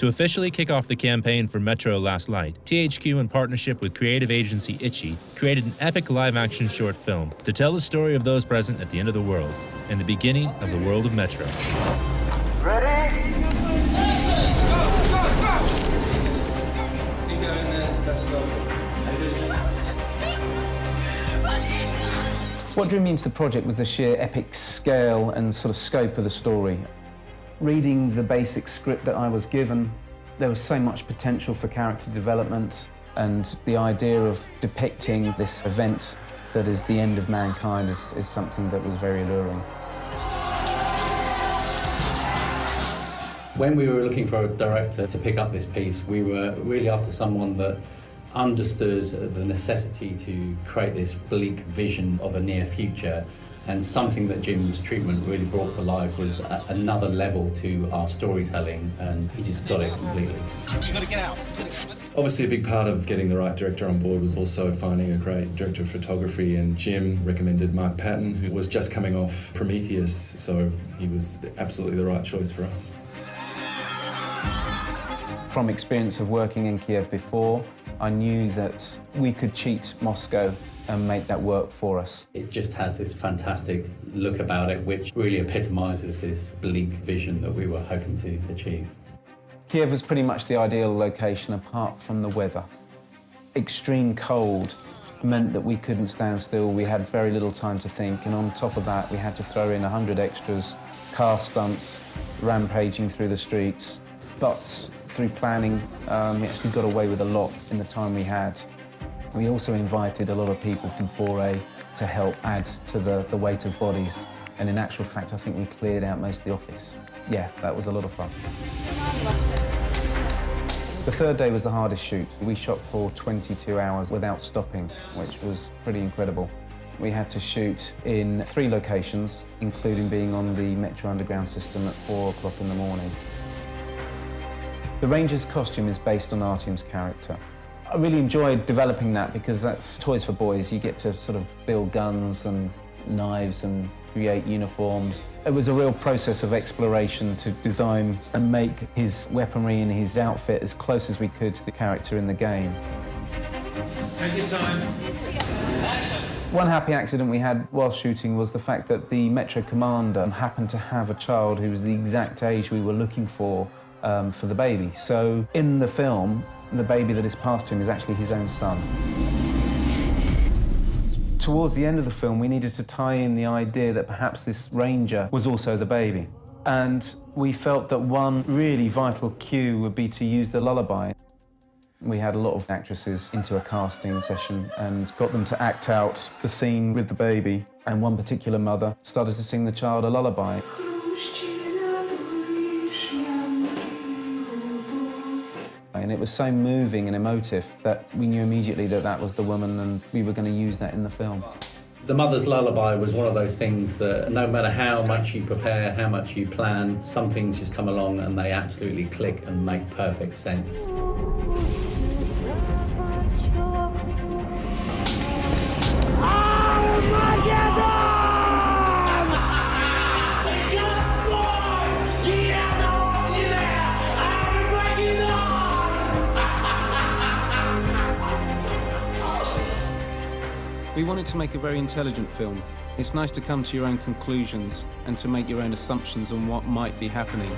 To officially kick off the campaign for Metro Last Light, THQ, in partnership with creative agency Itchy, created an epic live-action short film to tell the story of those present at the end of the world and the beginning of the world of Metro. Ready? What drew me into the project was the sheer epic scale and sort of scope of the story. Reading the basic script that I was given, there was so much potential for character development, and the idea of depicting this event that is the end of mankind is something that was very alluring. When we were looking for a director to pick up this piece, we were really after someone that understood the necessity to create this bleak vision of a near future, and something that Jim's treatment really brought to life was another level to our storytelling, and he just got it completely. You gotta get out. Obviously, a big part of getting the right director on board was also finding a great director of photography, and Jim recommended Mark Patton, who was just coming off Prometheus, so he was absolutely the right choice for us. From experience of working in Kiev before, I knew that we could cheat Moscow and make that work for us. It just has this fantastic look about it, which really epitomises this bleak vision that we were hoping to achieve. Kiev was pretty much the ideal location apart from the weather. Extreme cold meant that we couldn't stand still, we had very little time to think, and on top of that we had to throw in 100 extras, car stunts, rampaging through the streets. But through planning, we actually got away with a lot in the time we had. We also invited a lot of people from 4A to help add to the weight of bodies. And in actual fact, I think we cleared out most of the office. Yeah, that was a lot of fun. The third day was the hardest shoot. We shot for 22 hours without stopping, which was pretty incredible. We had to shoot in 3 locations, including being on the Metro Underground system at 4 o'clock in the morning. The Ranger's costume is based on Artyom's character. I really enjoyed developing that because that's toys for boys. You get to sort of build guns and knives and create uniforms. It was a real process of exploration to design and make his weaponry and his outfit as close as we could to the character in the game. Take your time. One happy accident we had while shooting was the fact that the Metro commander happened to have a child who was the exact age we were looking for the baby. So in the film, the baby that is passed to him is actually his own son. Towards the end of the film, we needed to tie in the idea that perhaps this ranger was also the baby. And we felt that one really vital cue would be to use the lullaby. We had a lot of actresses into a casting session and got them to act out the scene with the baby. And one particular mother started to sing the child a lullaby. And it was so moving and emotive that we knew immediately that that was the woman and we were going to use that in the film. The Mother's Lullaby was one of those things that no matter how much you prepare, how much you plan, some things just come along and they absolutely click and make perfect sense. We wanted to make a very intelligent film. It's nice to come to your own conclusions and to make your own assumptions on what might be happening.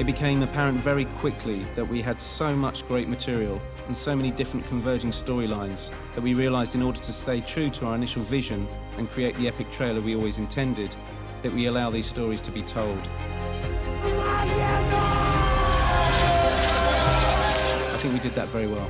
It became apparent very quickly that we had so much great material and so many different converging storylines that we realised in order to stay true to our initial vision and create the epic trailer we always intended, that we allow these stories to be told. I think we did that very well.